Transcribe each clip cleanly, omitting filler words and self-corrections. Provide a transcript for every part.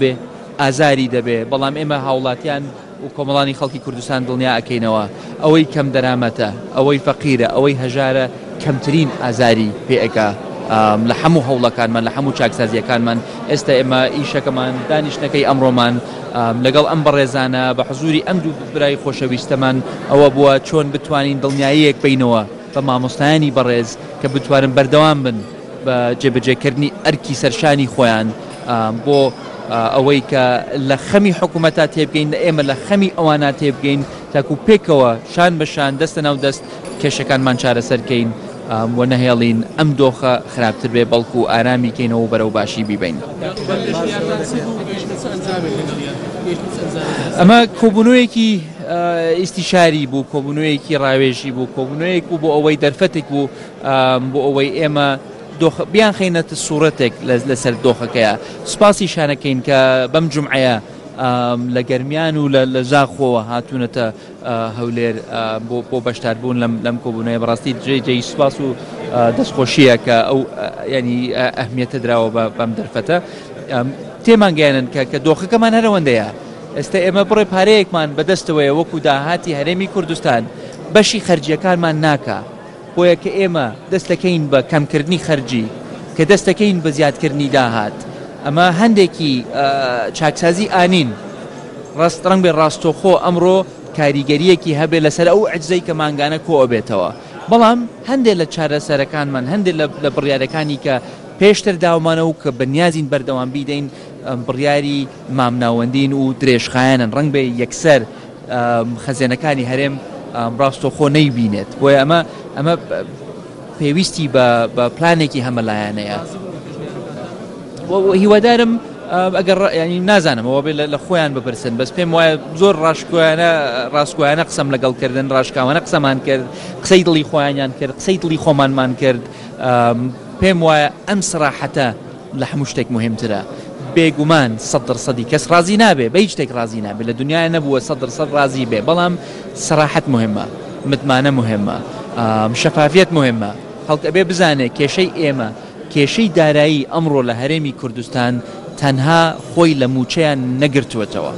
بێ ئازاری دەبێ بەڵام ئێمە هاوڵاتیان و کۆمەڵانی خەڵکی کوردستان دڵنیا ئەکەینەوە ئەوەی کەم دەرامەتە ئەوەی فەقیرە ئەوەی هەژارە کەمترین ئازاری پێئەکا لە هەموو هەوڵەکانمان لە هەموو چاکسازیەکانمان ئێستا ئێمە ئیشەکەمان دانیشتەکەی ئەمڕۆمان لەگەڵ ئەم بەڕێزانە بە حزوری ئەم دوو برای خۆشەویستەمان ئەوە بووە چۆن بتوانین دڵنیاییەک بینەوە بە مامۆستایانی بەڕێز کە بتوانن بەردەوام بن بە جێبەجێکردنی ئەرکی سەرشانی خۆیان بۆ ئەوەی کە لە خەمی حکوومەتە تێبگەین ئێمە لە خەمی ئەوانە تێبگەین تاکو پێکەوە شان بەشان دەستە ناو دەست کێشەکانمان چارەسەرکەین و نەهێڵین ئەم دۆخە خراپتر بێ بەڵکو و ئارامی کەینەوە بەرەو باشی بیبین. ئەمە کۆبوونەوەیەکی ئیستیشاری بوو، کۆبوونەوەیەکی ڕاوێژی بوو، کۆبوونەوەیەک بوو بۆ ئەوەی دەرفەتێک بوو بۆ ئەوەی ئێمە بیان خەینەتە سوورەتێک لەسەر دۆخەکەیە. سوپاسی شانەکەین کە بەم جومعەیە لە گەرمیان و لە زاخۆوە هاتوونەتە هەولێر بۆ بەشداربوون لەم کۆبوونەوەیە. بەڕاستی جێی سوپاس و دەستخۆشیە کە ئەو ینی ئەهمیەتە دراوە بەم دەرفەتە. تێمان گەیاندن کە دۆخەکەمان هەرەوەندەیە. ئێستا ئێمە بڕێ پارەیەکمان بەدەستەوەیە وەکو داهاتی هەرێمی کوردستان بەشی خەرجیەکانمان ناکە بۆیە کە ئێمە دەستەکەین بە کەمکردنی خەرجی کە دەستەکەین بە زیادکردنی داهات. ئەمە هەندێکی چاکسازی ئانین ڕنگ بێ ڕاستۆخۆ ئەمڕۆ کاریگەریەکی هەبێ لەسەر ئەو عجزەی کە مانگانە کۆ ئەبێتەوە. بەڵام هەندێک لە چارەسەرەکانمان هەندێک لە بڕیارەکانی کە پێشتر داومانە و کە بەنیازین بەردەوام بیدەین بڕیاری مامناوەندین و درێژخایەنن ڕنگ بێ یەکسەر خەزێنەکانی هەرێم ڕاستۆخۆ نەیبینێت. بۆیە ئەمە پێویستی بە پلانێکی هەمەلایەنەیە. هیوادارم ئەگەر ینی نازانمەوە بێ لە خۆیان بپرسن بەس پێم وایە زۆر ڕاستگویانە قسەم لەگەڵکردن ڕاشکاوانە قسەمان کرد قسەی دڵی خۆیانیان کرد قسەی دڵی خۆمانمان کرد. پێم وایە ئەم سراحەتە لە هەموو شتێک مهمترە. بێگومان 100% کەس ڕازی نابێ بە هیچ شتێک ڕازی نابێ لە دنیای نەبووە 100% ڕازی بێ بەڵام سراحەت مهمە متمانە مهمە شەفافیت مهمە. خەڵک ئەبێ بزانێ کێشەی ئێمە کێشەی دارایی ئەمڕۆ لە هەرێمی کوردستان تەنها خۆی لە موچەیان نەگرتووەتەوە.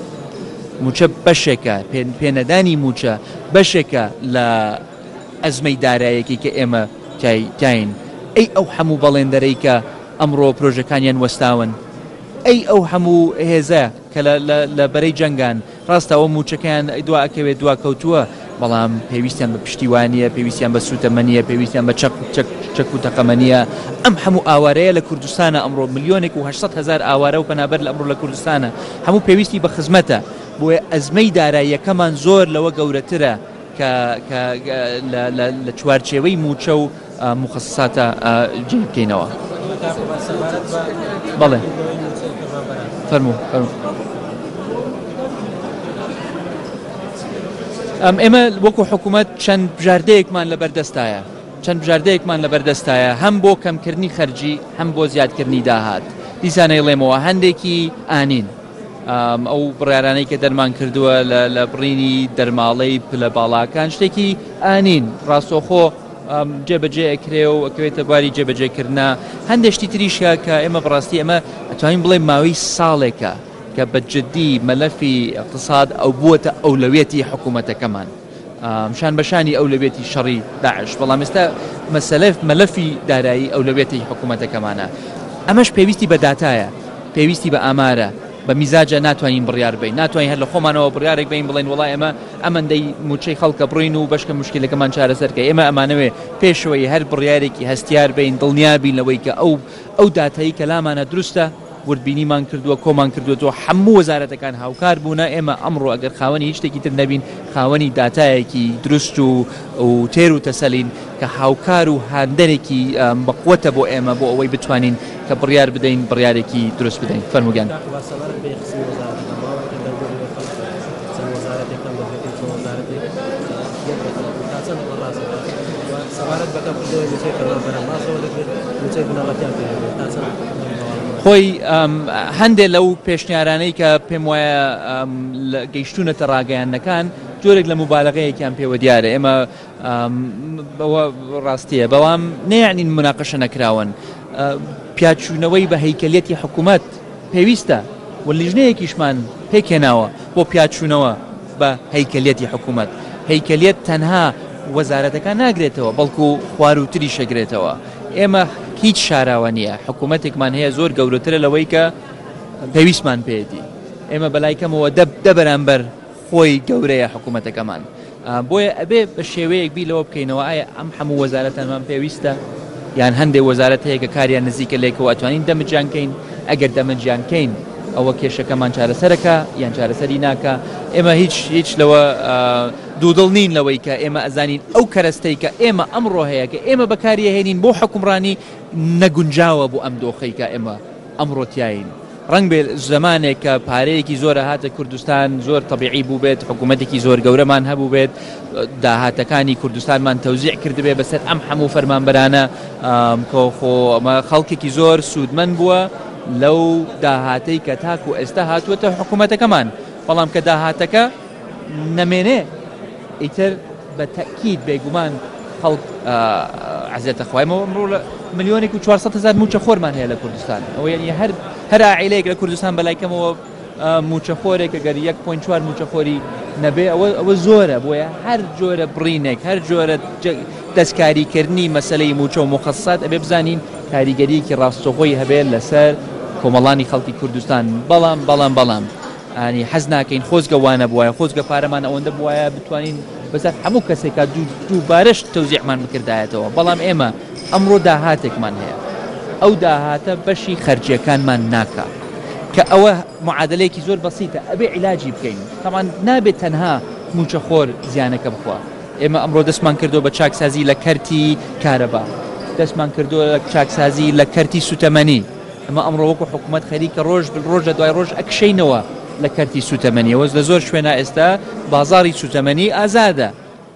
موچە بەشێکە پێنەدانی موچە بەشێکە لە ئەزمەی دارایەکی کە ئێمە تاین. ئەی ئەو هەموو بەڵێندەرەی کە ئەمڕۆ پرۆژەکانیان وەستاون ئەی ئەو هەموو هێزە کە لە بەرەی جەنگان ڕاستەوە موچەکەیان دوا ئەکەوێت دوا کەوتووە بەڵام پێویستیان بە پشتیوانیە پێویستیان بە سوتەمەنیە پێویستیان بە چەک و تەقەمەنیە. ئەم هەموو ئاوارەیە لە کوردستانە ئەمڕۆ 1,800,000 ئاوارە و پەنابەر لە ئەمڕۆ لە کوردستانە هەموو پێویستی بە خزمەتە. بۆیە ئەزمەی داراییەکەمان زۆر لەوە گەورەترە کە لە چوارچێوەی موچە و مخصصاتە جێ بکەینەوە. بەڵێ فەرموو. ئێمە وەکو حکوومەت چەند بژاردەیەکمان لە بەردەستایە هەم بۆ کەمکردنی خەرجی هەم بۆ زیادکردنی داهات. دیسانەی لێمەوە هەندێکی ئانین ئەو بڕیارانەی کە دەرمان کردووە لە بڕینی دەرماڵەی پلە باڵاکان شتێکی ئانین ڕاستۆخۆ جێبەجێ ئەکرێ و ئەکەوێتە باری جێبەجێکردنا. هەندێشتی تریشە کە ئێمە بەڕاستی ئەمە ئەتوانین بڵێ ماوەی ساڵێکە کە بەجددی مەلەفی اقتصاد ئەو بووەتە ئەولەوێتی حکوومەتەکەمان شان بەشانی ئەولەوێتی شەڕی داعش. بەڵام ئێستا مەلەفی دارایی ئەولەوێتی حکوومەتەکەمانە. ئەمەش پێویستی بە داتایە پێویستی بە ئامارە بە میزاجە ناتوانین بڕیار بین ناتوانین هەر لە خۆمانەوە بڕیارێک بین بڵێن وڵای ئەمە ئەمەندەی موچەی خەڵکە بڕین و بەشکە مشکلەکەمان چارەسەرکە. ئێمە ئەمانەوێ پێشەوەی هەر بڕیارێکی هەستیار بین دڵنیا بین لەوەی کە ئەو داتایی کە لامانە دروستە وردبینیمان کردووە کۆمان کردووە هەموو وەزارەتەکان هاوکار بوونە. ئێمە ئەمڕۆ ئەگەر خاوەنی هیچ شتێکی تر نەبین خاوەنی داتایەکی دروست و تێر و تەسەلین کە هاوکار و هاندەرێکی بەقوەتە بۆ ئێمە بۆ ئەوەی بتوانین کە بڕیار بدەین بڕیارێکی دروست بدەین. فەرمووگیان. خۆی هەندێک لەو پێشنیارانەی کە پێم وایە گەیشتونەتە ڕاگەیاندنەکان جۆرێک لە مبالغەیەکیان پێوە دیارە. ئێمە ڕاستیە بەڵام نەیانین مناقەشە نەکراون. پیاچوونەوەی بە هەیکەلێتی حکوومەت پێویستە و لیژنەیەکیشمان پێکێناوە بۆ پیاچوونەوە بە هەیکەلیەتی حکوومەت. هەیکەلیەت تەنها وەزارەتەکان ناگرێتەوە بەڵکو خواروتری شەگرێتەوە. ئێمە هیچ شاراوە نییە، حکوومەتێکمان هەیە زۆر گەورەترە لەوەی کە پێویستمان پێێتی. ئێمە بەلایکەمەوە دەبەرامبەر خۆی گەورەیە حکوومەتەکەمان. بۆیە ئەبێ بە شێوەیەک بی لەوە بکەینەوە ئایا ئەم هەموو وەزارەتانمان پێویستە یان هەندێک وەزارەت هەیە کە کاریان نزیکە لێکەوە ئەتوانین دەمەجیانکەین. ئەگەر دەمەجیانکەین ئەوە کێشەکەمان چارەسەرەکە یان چارەسەری ناکە. ئێمە هیچ لەوە دوودڵ نین لەوەی کە ئێمە ئەزانین ئەو کەرەستەی کە ئێمە ئەمڕۆ هەیە کە ئێمە بەکاریهێنین بۆ حکومڕانی نەگونجاوە بۆ ئەم دۆخەی کە ئێمە ئەمڕۆتیاین. ڕنگ بێ زمانێک کە پارەیەکی زۆرە هاتە کوردستان زۆر تەبیعی بوو بێت، حکوومەتێکی زۆر گەورەمان هەبوو بێت، داهاتەکانی کوردستانمان تەوزیع کردبێ بەسەر ئەم هەموو فەرمانبەرانە کۆخۆ ئەمە خەڵکێکی زۆر سوودمەند بووە لەو داهاتەی کە تاکو ئێستا هاتووەتە حکوومەتەکەمان. بەڵام کە داهاتەکە نەمێنێ ئیتر بە تەکید بێگومان خەڵک عزیزەتە خوایمەوە ئەمڕۆ لە 1,400,000 موچە خۆرمان هەیە لە کوردستان. ئەوە یعنی هەر عائیلەیەک لە کوردستان بەلایکەمەوە موچە خۆرێک ئەگەر 1.4 موچە خۆری نەبێ ئەوە زۆرە. بۆیە هەر جۆرە بڕینێک هەر جۆرە دەستکاریکردنی مەسەلەی موچە و مخەسسات ئەبێ بزانین کاریگەریەکی ڕاستەوخۆی هەبێت لەسەر کۆمەڵانی خەڵکی کوردستان. بەڵام ئانی حەز ناکەین خۆزگە وانە بواە خۆزگە پارەمان ئەوەندە بواە بتوانین بەسەر هەموو کەسێکە دووبارەش تەوزیعمان بکردایەتەوە. بەڵام ئێمە ئەمڕۆ داهاتێکمان هەیە، ئەو داهاتە بەشی خەرجیەکانمان ناکە کە ئەوە معادلەیەکی زۆر بەسیتە ئەبێ عیلاجی بکەین. تەمان نابێت تەنها موچە خۆر زیانەکە بخوا. ئێمە ئەمڕۆ دەستمان کردو بە چاکسازی لە کەرتی کارەبا، دەستمان کردو لە چاکسازی لە کەرتی سوتەمەنی. ئەمە ئەمڕۆ وەکو حکوومەت خەریکە ڕۆژە دوای ڕۆژ ئەکشینەوە لە کەرتی سوتەمەنیەوە. لە زۆر شوێنە ئێستا بازاری سوتەمەنی ئازادە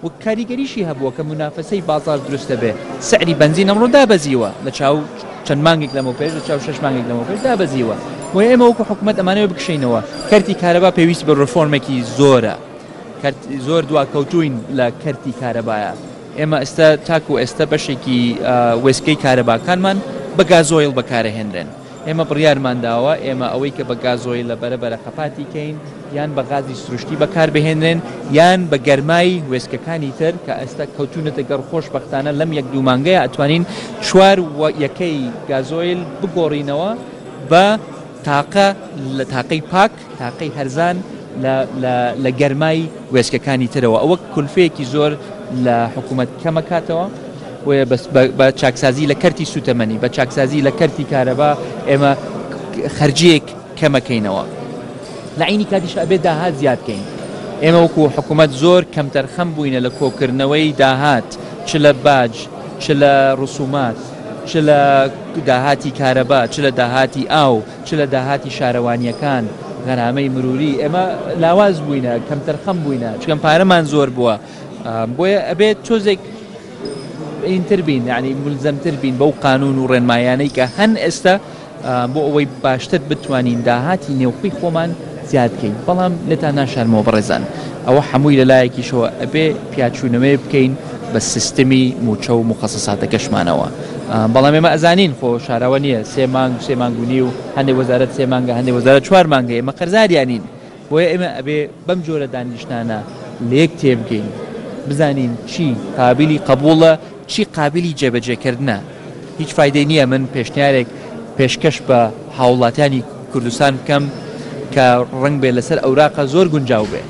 و کاریگەریشی هەبووە کە منافەسەی بازار دروستە بێ. سعری بەنزین ئەمڕۆ دابەزیوە لە چاو چەند مانگێک لەمە پێش لە چاو 6 مانگێک لەمە پێش دابەزیوە. و ئێمە وەکو حکوومەت ئەمانەوە بکشینەوە. کەرتی کارەبا پێویست بە ڕفۆرمێکی زۆرە، زۆر دواکەوتوین لە کەرتی کارەبایە. ئێمە ئێستا تاکو ئێستا بەشێکی وێسکەی کارەباکانمان بە گازۆیل بەکارەهێنرێن. ئێمە بڕیارمان داوە ئێمە ئەوەی کە بە گازۆیل لە بەرەبەرە قەپاتی کەین یان بە غازی سروشتی بەکار بهێنرێن یان بە گەرمای وێسکەکانی تر کە ئێستا کەوتونەتە گەڕ خۆشبەختانە لەم 1-2 مانگەیە ئەتوانین 4/1 گازۆیل بگۆڕینەوە بە تاقە لە تاقەی پاک تاقەی هەرزان لە گەرمای وێسکەکانی ترەوە. ئەوە کولفەیەکی زۆر لە حکوومەت کەمەکاتەوە بە چاکسازی لە کەرتی سوتەمەنی بە چاکسازی لە کەرتی کارەبا ئێمە خەرجیەک کەمەکەینەوە. لە عینی کاتیش ئەبێ داهات زیادکەین. ئێمە وەکو حکوومەت زۆر کەمتەرخەم بووینە لە کۆکردنەوەی داهات، چ لە باج چ لە ڕسومات چ لە داهاتی کارەبا چ لە داهاتی ئاو چ لە داهاتی شارەوانیەکان غەرامەی مروری. ئێمە لاواز بووینە کەمتەرخەم بووینە چکەم پارەمان زۆر بووە. بۆیە ئەبێت تۆزێک ئینتر بین یعنی ملزەمتر بین بەو قانون و ڕێنمایانەی کە هەن ئێستا بۆ ئەوەی باشتر بتوانین داهاتی نێوخۆی خۆمان زیادکەین. بەڵام لێتان ناشارمەوە بەڕێزان ئەوە هەمووی لەلایەکیشەوە ئەبێ پیاچوونەوەی بکەین بە سیستمی موچە و مخەسساتەکەشمانەوە. بەڵام ئێمە ئەزانین خۆ شاراوە نییە 3 مانگ 3 مانگونی و هەندێک وەزارەت 3 مانگە هەندێک وەزارەت 4 مانگە ئێمە قەرزاریانین. بۆیە ئێمە ئەبێ بەم جۆرە دانیشتانە لێک تێبگەین بزانین چی قابلی قبوڵە چی قابلی جێبەجێکردنە. هیچ فایدەی نییە من پێشنیارێک پێشکەش بە هاوڵاتیانی کوردستان بکەم کە ڕنگ بێ لەسەر ئەوراقە زۆر گونجاو بێ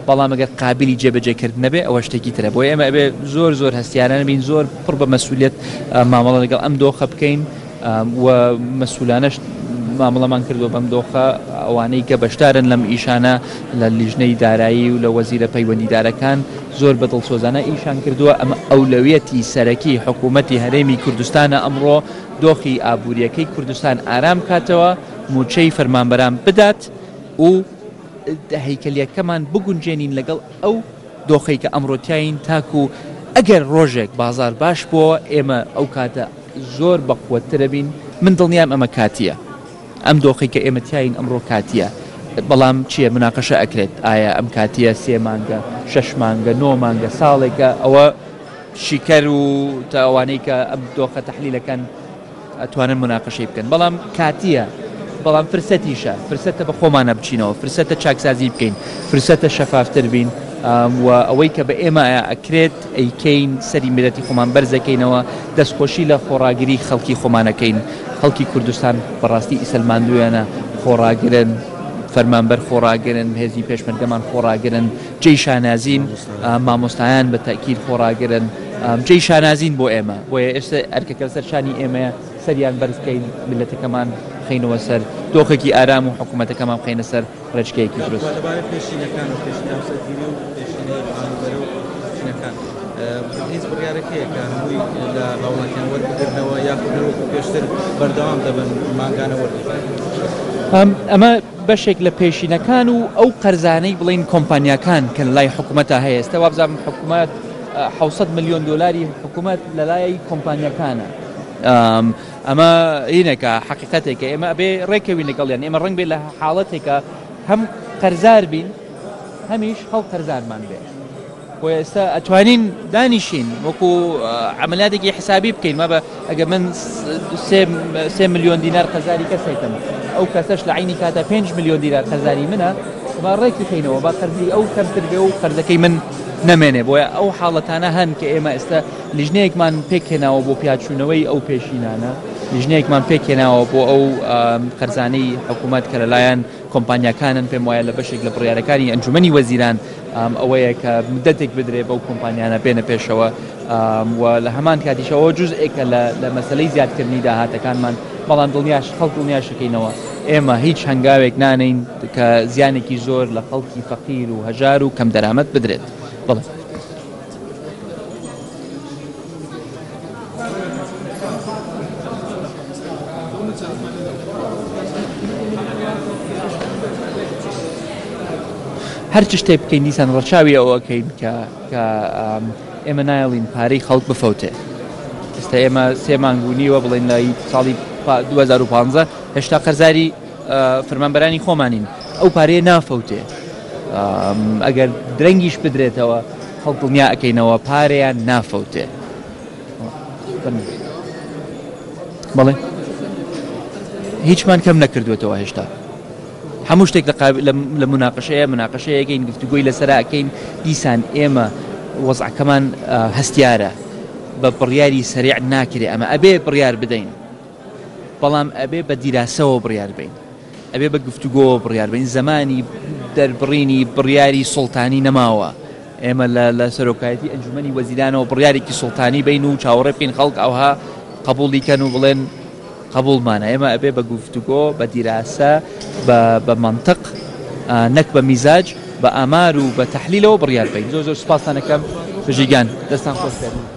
بەڵام ئەگەر قابلی جێبەجێکردن نەبێ ئەوە شتێکی ترە. بۆ ئێمە ئەبێ زۆر هەستیارانە بین زۆر پڕ بە مەسئولیت مامەڵە لەگەڵ ئەم دۆخە بکەین و مەسئولانەش مامەڵەمان کردووە بەم دۆخە ئەوانەی کە بەشدارن لەم ئیشانە لە لیژنەی دارایی و لە وەزیرە پەیوەندیدارەکان زۆر بەدڵسۆزانە ئیشان کردووە. ئەمە ئەولەویەتی سەرەکی حکوومەتی هەرێمی کوردستانە ئەمڕۆ دۆخی ئابوووریەکەی کوردستان ئارام کاتەوە موچەی فەرمانبەران بدات و هەیکەلیەکەمان بگونجێنین لەگەڵ ئەو دۆخەی کە ئەمڕۆتیاین تاکو ئەگەر ڕۆژێک بازار باش بووە ئێمە ئەو کاتە زۆر بەقوەترە بین. من دڵنیام ئەمە کاتیە ئەم دۆخی کە ئێمە تیاین ئەمڕۆ کاتیە. بەڵام چییە مناقەشە ئەکرێت ئایا ئەم کاتیە 3 مانگە 6 مانگە 9 مانگە ساڵێکە ئەوە شیکەر و تا ئەوانەی کە ئەم دۆخە تەحلیلەکان ئەتوانن مناقەشەی بکەن. بەڵام کاتیە بەڵام فرسەتیشە فرسەتە بە خۆمانە بچینەوە فرسەتە چاکسازی بکەین فرسەتە شەفافتر بین و ئەوەی کە بە ئێمە ئەکرێت ئەیکەین سەری میلەتی خۆمان بەرزەکەینەوە دەستخۆشی لە خۆڕاگری خەڵکی خۆمانەکەین خەڵکی کوردستان بەڕاستی ئیسلماندویانە خۆڕاگرن فەرمانبەر خۆڕاگرن هێزی پێشمەرگەمان خۆڕاگرن جێی شانازین مامۆستایان بە تەکیل خۆڕاگرن جێی شانازین بۆ ئێمە بۆیە ئێستا ئەرکەکە سەر شانی ئێمەیە سەریان بەرزکەین میلەتەکەمان خینەوە سەر دۆخێکی ئارام و حکوومەتەکەمان بخینە سەر ڕێچکەیەکی دروست هیچ بڕیارەکەیە کە هەمووی لە باوڵاتیان وەربگرنەوە یاخودەوەکو پێشتر بەردەوام دەبن ماگانە وەرگرن ئەمە بەشێک لە پێشینەکان و ئەو قەرزانەی بڵین کۆمپانیاکان کە لای حکوومەتە هەیە ئێستا وابزانم حکوومەت 600 ملیۆن دلاری حکوومەت لە لای کۆمپانیەکانە ئەمە هینێکە حقیقەتێکە ئێمە ئەبێ ڕێکەوی لەگەڵیان ئێمە ڕەنگ بێت لە حاڵەتێکە هەم قەرزار بین هەمیش هەڵ قەرزارمان بێ بۆ ئێستا ئەتوانین دانیشین وەکو عملیاتێکی حسابی بکەین ما بە ئەگە من 3 ملیۆن دینار قەرزاری کەسێتم ئەو کەسەش لە عینی کاتە 5 ملیۆن دینار قەرزاری منە با ڕێک بکەینەوە با قەرزی ئەو کەمتر بێ و قەرزەکەی من نەمێنێ بۆیە ئەو حاڵەتانە هەن کە ئێمە ئێستا لیژنەیەکمان پێکهێناوە بۆ پیاچوونەوەی ئەو پێشینانە لیژنەیەکمان پێکهێناوە بۆ ئەو قەرزانەی حکوومەت کە لەلایەن کۆمپانیاکانن پێم وایە لە بەشێک لە بڕیارەکانی ئەنجومەنی وەزیران ئەوەیە کە مدەتێک بدرێ بەو کۆمپانیانە بێنە پێشەوە و لە هەمان کاتیشەوە جزئێکە لە مەسەلەی زیادکردنی داهاتەکانمان بەڵام خەڵک دڵنیاشەکەینەوە ئێمە هیچ هەنگاوێک نانین کە زیانێکی زۆر لە خەڵکی فەقیر و هەژار و کەم دەرامەت بدرێت بەڵێ هەرچ شتێک بکەین دیسان ڕەچاوی ئەوەکەین کە ئێمە نایڵین پارەی خەڵک بفەوتێ ئێستا ئێمە سێ مانگونیوە بڵێن لای ساڵی 2015 هێشتا قەرزاری فەرمانبەرانی خۆمانین ئەو پارەیە نافەوتێ ئەگەر درەنگیش بدرێتەوە خەڵک دڵنیا ئەکەینەوە پارەیان نافەوتێ بەڵێ هیچمان کەم نەکردوێتەوە هێشتا هەموو شتێک لە مناقەشەیەکەین گفتوگۆی لەسەرەکەین دیسان ئێمە وەزعەکەمان هەستیارە بە بڕیاری سەریع ناکرێ ئەمە ئەبێ بڕیار بدەین بەڵام ئەبێ بە دیراسەوە بڕیار بین ئەبێ بە گفتوگۆ بڕیار بین زمانی دەربڕینی بڕیاری سوڵتانی نەماوە ئێمە لە سەرۆکایەتی ئەنجومەنی وەزیرانەوە بڕیارێکی سوڵتانی بین و چاوەڕێ بکەین خەڵک ئەوها قبوڵیکەن و بڵێن قبولمانە ئێمە ئەبێ بە گفتوگۆ بە دیراسە بە منطق نەک بە میزاج بە ئامار و بە تەحلیلەوە بڕیار بین زۆر سوپاسانەکەم بژیگان دەستان خۆش بێت